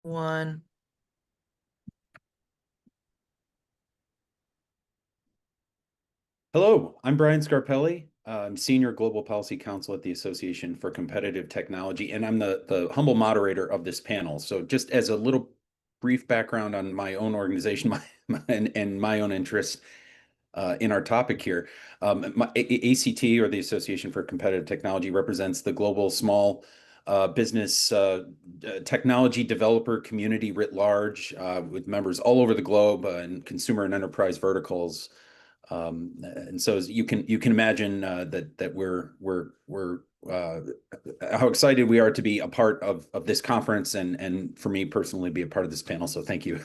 one. Hello, I'm Brian Scarpelli. I'm Senior Global Policy Counsel at the Association for Competitive Technology, and I'm the humble moderator of this panel. So just as a little brief background on my own organization and my own interests in our topic here, ACT, or the Association for Competitive Technology, represents the global small business technology developer community writ large, with members all over the globe and consumer and enterprise verticals. And so as you can imagine that we're how excited we are to be a part of this conference, and for me personally be a part of this panel. So thank you.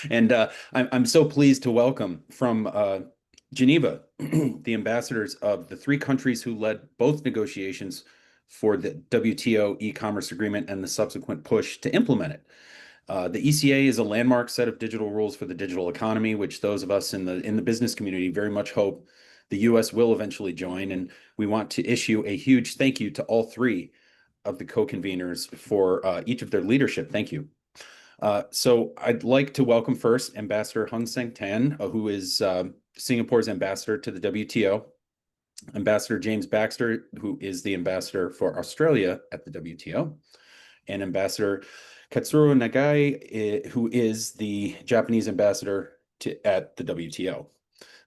And I'm so pleased to welcome from Geneva the ambassadors of the three countries who led both negotiations for the WTO e-commerce agreement and the subsequent push to implement it. The ECA is a landmark set of digital rules for the digital economy, which those of us in the business community very much hope the U.S. will eventually join. And we want to issue a huge thank you to all three of the co-conveners for each of their leadership. Thank you. So I'd like to welcome first Ambassador Hung Seng Tan, who is Singapore's ambassador to the WTO, Ambassador James Baxter, who is the ambassador for Australia at the WTO, and Ambassador Katsuro Nagai, who is the Japanese ambassador at the WTO.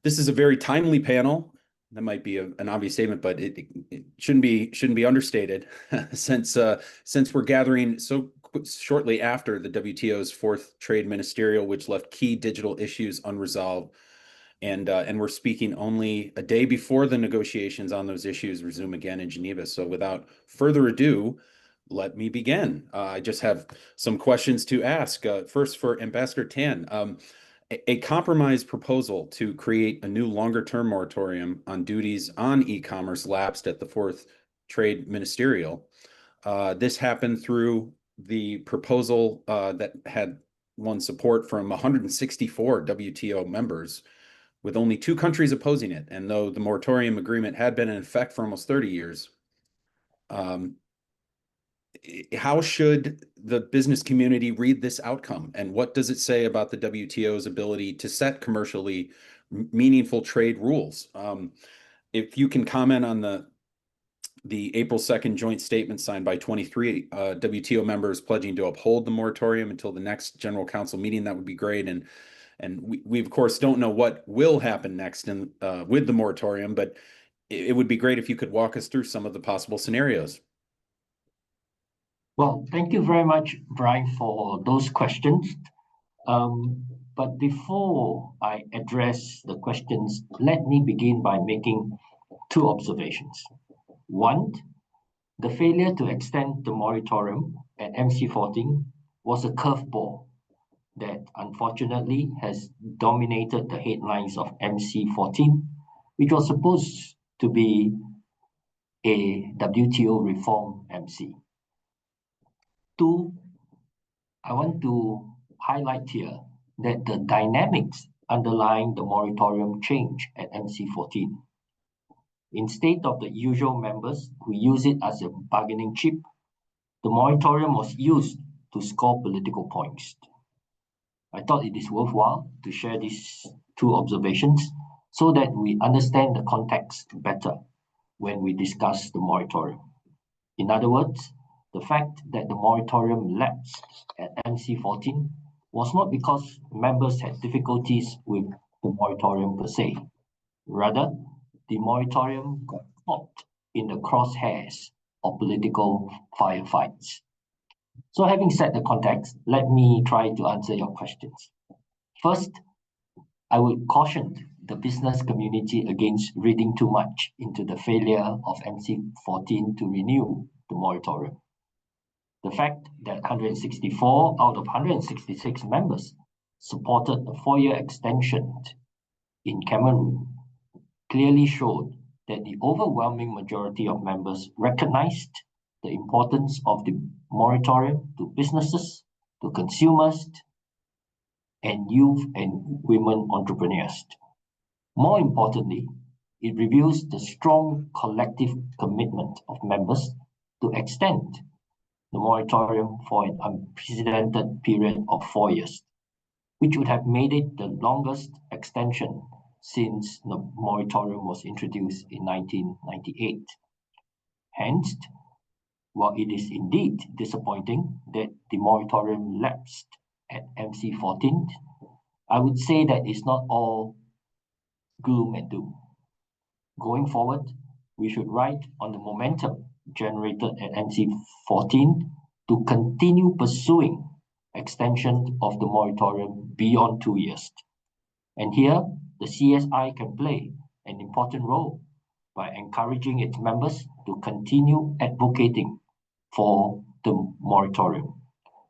This is a very timely panel. That might be an obvious statement, but it shouldn't be understated, since we're gathering so shortly after the WTO's fourth trade ministerial, which left key digital issues unresolved, and we're speaking only a day before the negotiations on those issues resume again in Geneva. So without further ado, let me begin. I just have some questions to ask. First, for Ambassador Tan, a compromise proposal to create a new longer-term moratorium on duties on e-commerce lapsed at the fourth trade ministerial. This happened through the proposal that had won support from 164 WTO members, with only 2 countries opposing it. And though the moratorium agreement had been in effect for almost 30 years, how should the business community read this outcome? And what does it say about the WTO's ability to set commercially meaningful trade rules? If you can comment on the April 2nd joint statement signed by 23 WTO members pledging to uphold the moratorium until the next General Council meeting, that would be great. And we of course don't know what will happen next with the moratorium, but it would be great if you could walk us through some of the possible scenarios. Well, thank you very much, Brian, for those questions. But before I address the questions, let me begin by making 2 observations. One, the failure to extend the moratorium at MC14 was a curveball that unfortunately has dominated the headlines of MC14, which was supposed to be a WTO reform MC. 2, I want to highlight here that the dynamics underlying the moratorium change at MC14. Instead of the usual members who use it as a bargaining chip, the moratorium was used to score political points. I thought it is worthwhile to share these 2 observations so that we understand the context better when we discuss the moratorium. In other words, the fact that the moratorium lapsed at MC14 was not because members had difficulties with the moratorium per se. Rather, the moratorium got caught in the crosshairs of political firefights. So having set the context, let me try to answer your questions. First, I will caution the business community against reading too much into the failure of MC14 to renew the moratorium. The fact that 164 out of 166 members supported a 4-year extension in Cameroon clearly showed that the overwhelming majority of members recognized the importance of the moratorium to businesses, to consumers, and youth and women entrepreneurs. More importantly, it reveals the strong collective commitment of members to extend the moratorium for an unprecedented period of 4 years, which would have made it the longest extension since the moratorium was introduced in 1998. Hence, while it is indeed disappointing that the moratorium lapsed at MC14, I would say that it's not all gloom and doom. Going forward, we should ride on the momentum generated at MC14 to continue pursuing extension of the moratorium beyond 2 years. And here, the CSI can play an important role by encouraging its members to continue advocating for the moratorium,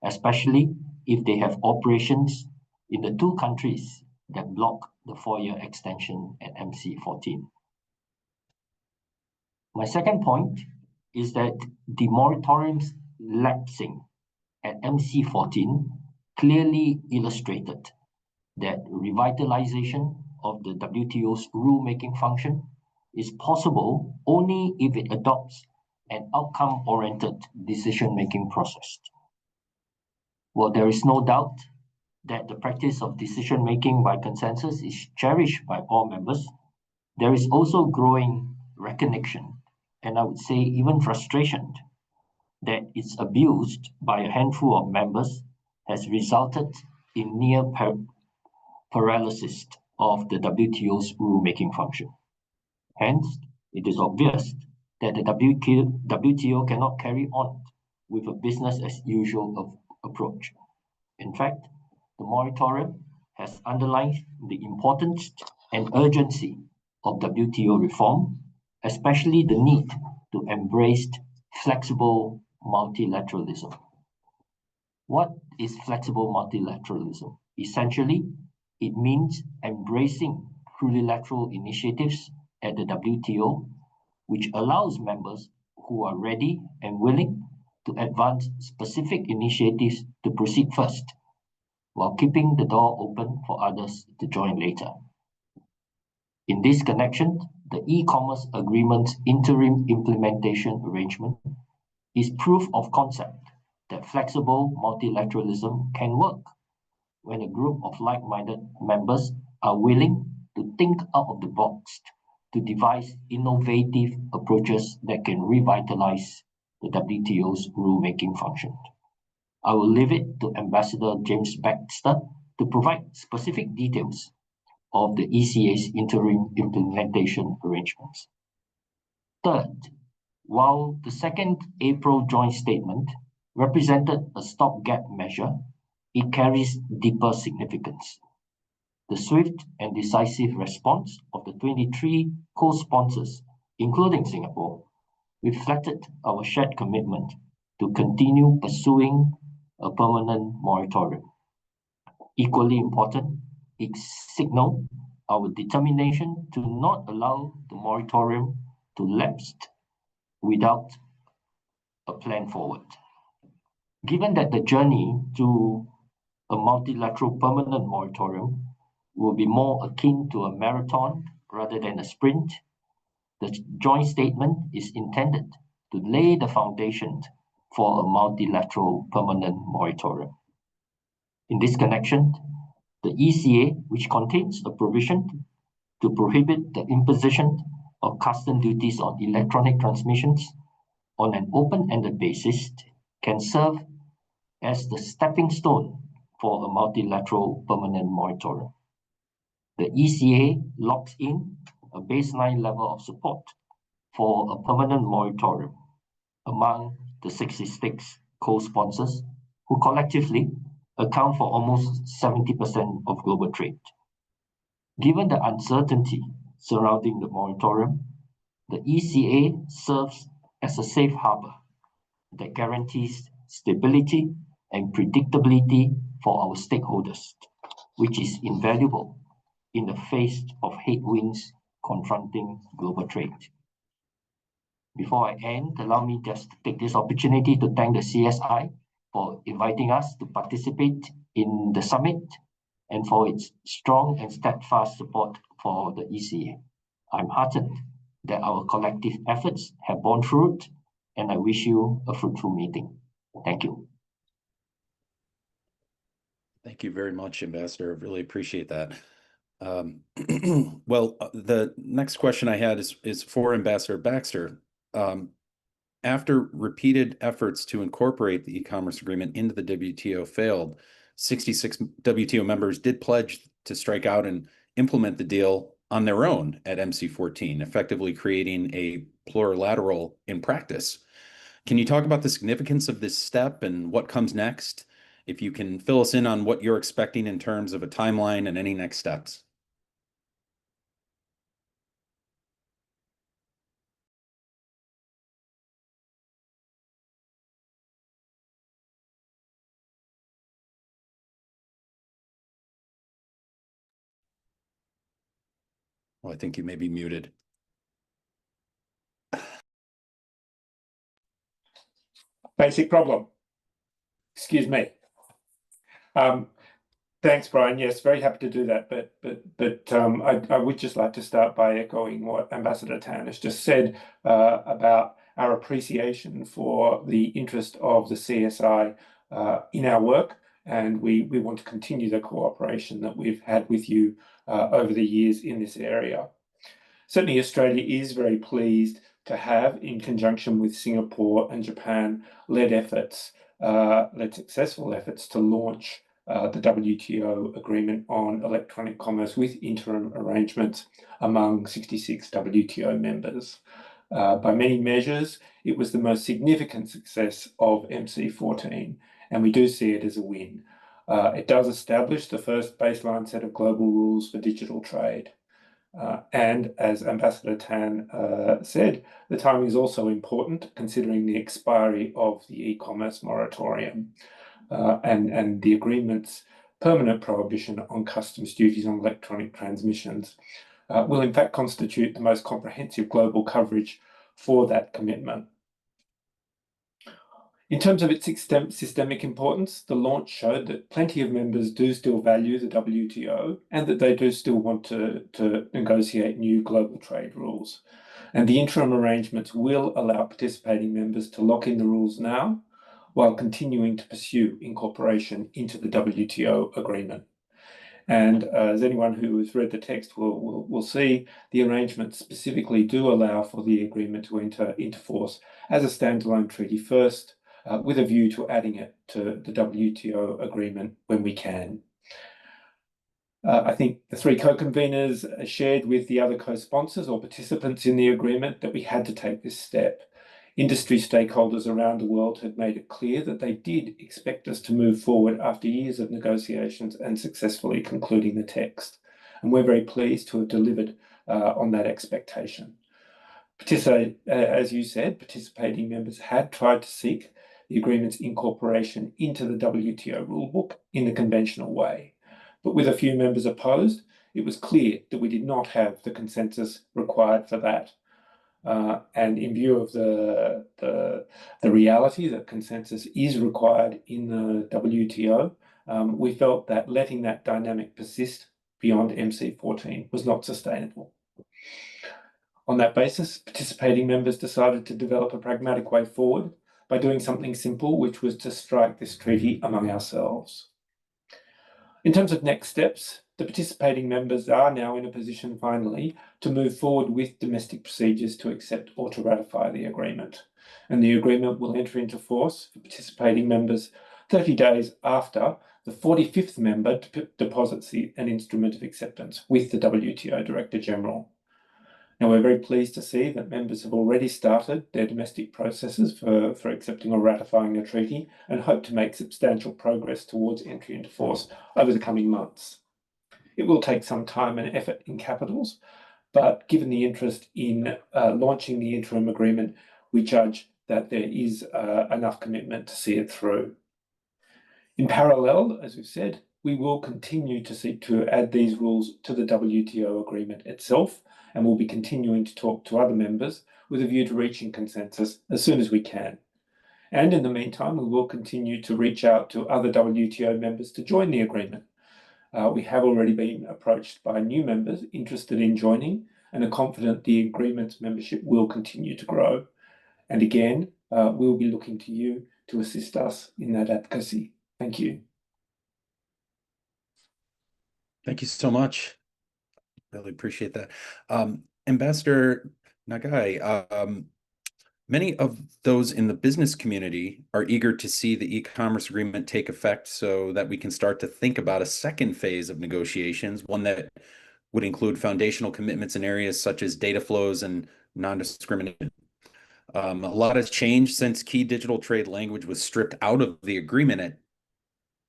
especially if they have operations in the 2 countries that block the 4-year extension at MC14. My second point is that the moratorium's lapsing at MC14 clearly illustrated that revitalization of the WTO's rulemaking function is possible only if it adopts an outcome-oriented decision-making process. While there is no doubt that the practice of decision-making by consensus is cherished by all members, there is also growing recognition, and I would say even frustration, that its abused by a handful of members has resulted in near paralysis of the WTO's rulemaking function. Hence, it is obvious that the WTO cannot carry on with a business as usual approach. In fact, the moratorium has underlined the importance and urgency of WTO reform, especially the need to embrace flexible multilateralism. What is flexible multilateralism? Essentially, it means embracing plurilateral initiatives at the WTO, which allows members who are ready and willing to advance specific initiatives to proceed first, while keeping the door open for others to join later. In this connection, the e-commerce agreement's interim implementation arrangement is proof of concept that flexible multilateralism can work when a group of like-minded members are willing to think out of the box to devise innovative approaches that can revitalize the WTO's rulemaking function. I will leave it to Ambassador James Baxter to provide specific details of the ECA's interim implementation arrangements. Third, while the 2nd April joint statement represented a stopgap measure, it carries deeper significance. The swift and decisive response of the 23 co-sponsors, including Singapore, reflected our shared commitment to continue pursuing a permanent moratorium. Equally important, it signaled our determination to not allow the moratorium to lapse without a plan forward. Given that the journey to a multilateral permanent moratorium will be more akin to a marathon rather than a sprint, the joint statement is intended to lay the foundation for a multilateral permanent moratorium. In this connection, the ECA, which contains a provision to prohibit the imposition of custom duties on electronic transmissions on an open-ended basis, can serve as the stepping stone for a multilateral permanent moratorium. The ECA locks in a baseline level of support for a permanent moratorium among the 66 co-sponsors, who collectively account for almost 70% of global trade. Given the uncertainty surrounding the moratorium, the ECA serves as a safe harbor that guarantees stability and predictability for our stakeholders, which is invaluable in the face of headwinds confronting global trade. Before I end, allow me just to take this opportunity to thank the CSI for inviting us to participate in the summit and for its strong and steadfast support for the ECA. I'm heartened that our collective efforts have borne fruit, and I wish you a fruitful meeting. Thank you. Thank you very much, Ambassador. I really appreciate that. Well, the next question I had is for Ambassador Baxter. After repeated efforts to incorporate the e-commerce agreement into the WTO failed, 66 WTO members did pledge to strike out and implement the deal on their own at MC14, effectively creating a plurilateral in practice. Can you talk about the significance of this step and what comes next? If you can fill us in on what you're expecting in terms of a timeline and any next steps. Well, I think you may be muted. Basic problem. Excuse me. Thanks, Brian. Yes, very happy to do that. But I would just like to start by echoing what Ambassador Tan has just said about our appreciation for the interest of the CSI in our work, and we want to continue the cooperation that we've had with you over the years in this area. Certainly, Australia is very pleased to have, in conjunction with Singapore and Japan, led successful efforts to launch the WTO agreement on electronic commerce with interim arrangements among 66 WTO members. By many measures, it was the most significant success of MC14, and we do see it as a win. It does establish the first baseline set of global rules for digital trade. And as Ambassador Tan said, the timing is also important considering the expiry of the e-commerce moratorium and the agreement's permanent prohibition on customs duties on electronic transmissions will in fact constitute the most comprehensive global coverage for that commitment. In terms of its systemic importance, the launch showed that plenty of members do still value the WTO and that they do still want to negotiate new global trade rules. And the interim arrangements will allow participating members to lock in the rules now while continuing to pursue incorporation into the WTO agreement. And as anyone who has read the text will see, the arrangements specifically do allow for the agreement to enter into force as a standalone treaty first, with a view to adding it to the WTO agreement when we can. I think the three co-conveners shared with the other co-sponsors or participants in the agreement that we had to take this step. Industry stakeholders around the world had made it clear that they did expect us to move forward after years of negotiations and successfully concluding the text. And we're very pleased to have delivered on that expectation. As you said, participating members had tried to seek the agreement's incorporation into the WTO rulebook in the conventional way. But with a few members opposed, it was clear that we did not have the consensus required for that. And in view of the reality that consensus is required in the WTO, we felt that letting that dynamic persist beyond MC14 was not sustainable. On that basis, participating members decided to develop a pragmatic way forward by doing something simple, which was to strike this treaty among ourselves. In terms of next steps, the participating members are now in a position finally to move forward with domestic procedures to accept or to ratify the agreement. And the agreement will enter into force for participating members 30 days after the 45th member deposits an instrument of acceptance with the WTO Director General. Now, we're very pleased to see that members have already started their domestic processes for accepting or ratifying the treaty and hope to make substantial progress towards entry into force over the coming months. It will take some time and effort in capitals, but given the interest in launching the interim agreement, we judge that there is enough commitment to see it through. In parallel, as we've said, we will continue to seek to add these rules to the WTO agreement itself, and we'll be continuing to talk to other members with a view to reaching consensus as soon as we can. And in the meantime, we will continue to reach out to other WTO members to join the agreement. We have already been approached by new members interested in joining and are confident the agreement's membership will continue to grow. And again, we'll be looking to you to assist us in that advocacy. Thank you. Thank you so much. Really appreciate that. Ambassador Nagai, many of those in the business community are eager to see the e-commerce agreement take effect so that we can start to think about a second phase of negotiations, one that would include foundational commitments in areas such as data flows and non-discrimination. A lot has changed since key digital trade language was stripped out of the agreement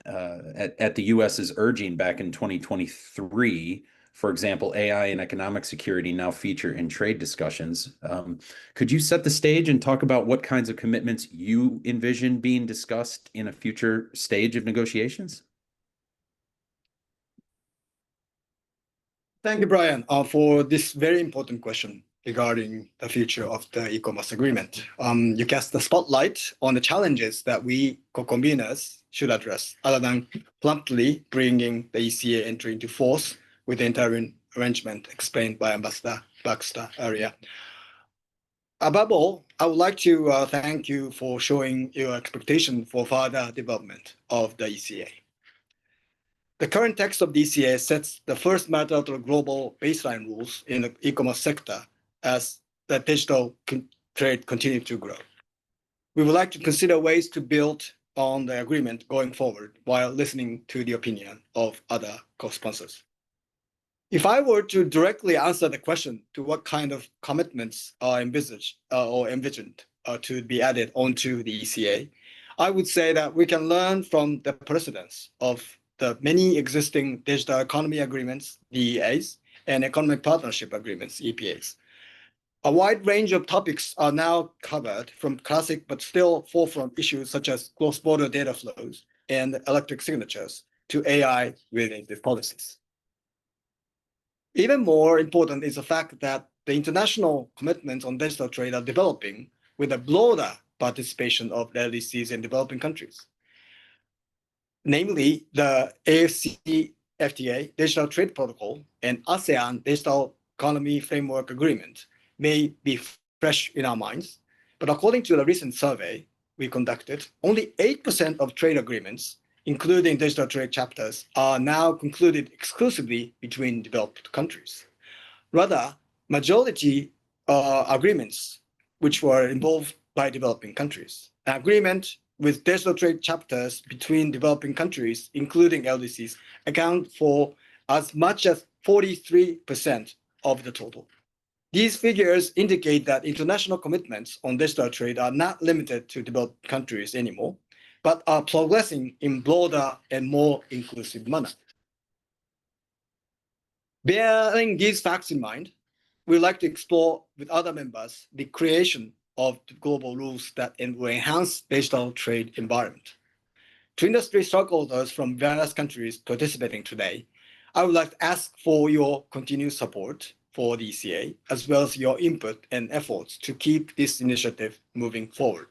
at the US's urging back in 2023. For example, AI and economic security now feature in trade discussions. Could you set the stage and talk about what kinds of commitments you envision being discussed in a future stage of negotiations? Thank you, Brian, for this very important question regarding the future of the e-commerce agreement. You cast the spotlight on the challenges that we co-conveners should address, other than promptly bringing the ECA entry into force with the interim arrangement explained by Ambassador Baxter earlier. Above all, I would like to thank you for showing your expectation for further development of the ECA. The current text of the ECA sets the first multilateral global baseline rules in the e-commerce sector as the digital trade continues to grow. We would like to consider ways to build on the agreement going forward while listening to the opinion of other co-sponsors. If I were to directly answer the question to what kind of commitments are envisaged or envisioned to be added onto the ECA, I would say that we can learn from the precedents of the many existing digital economy agreements, DEAs, and economic partnership agreements, EPAs. A wide range of topics are now covered, from classic but still forefront issues such as cross-border data flows and electronic signatures to AI-related policies. Even more important is the fact that the international commitments on digital trade are developing with a broader participation of the LDCs in developing countries. Namely, the AFCFTA Digital Trade Protocol and ASEAN Digital Economy Framework Agreement may be fresh in our minds, but according to the recent survey we conducted, only 8% of trade agreements, including digital trade chapters, are now concluded exclusively between developed countries. Rather, majority agreements which were involved by developing countries. An agreement with digital trade chapters between developing countries, including LDCs, account for as much as 43% of the total. These figures indicate that international commitments on digital trade are not limited to developed countries anymore, but are progressing in broader and more inclusive manner. Bearing these facts in mind, we'd like to explore with other members the creation of the global rules that will enhance digital trade environment. To industry stakeholders from various countries participating today, I would like to ask for your continued support for the ECA, as well as your input and efforts to keep this initiative moving forward.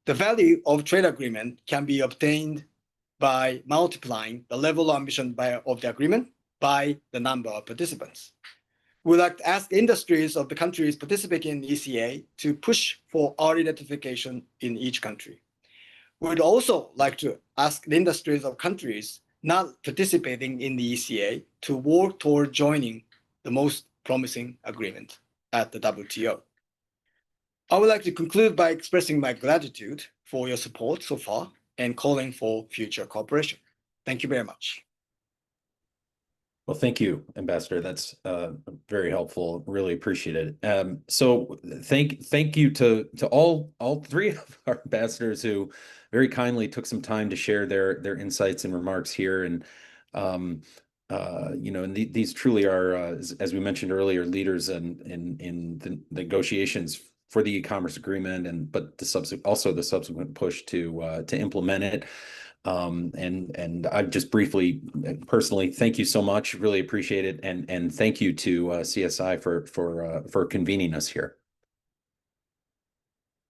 The value of trade agreement can be obtained by multiplying the level of ambition of the agreement by the number of participants. We'd like to ask industries of the countries participating in the ECA to push for early ratification in each country. We'd also like to ask the industries of countries not participating in the ECA to work toward joining the most promising agreement at the WTO. I would like to conclude by expressing my gratitude for your support so far and calling for future cooperation. Thank you very much. Well, thank you, Ambassador. That's very helpful. Really appreciate it. So thank you to all three of our ambassadors who very kindly took some time to share their insights and remarks here. And and these truly are, as we mentioned earlier, leaders in the negotiations for the e-commerce agreement, but also the subsequent push to implement it. And I just briefly, personally, thank you so much. Really appreciate it, and thank you to CSI for convening us here.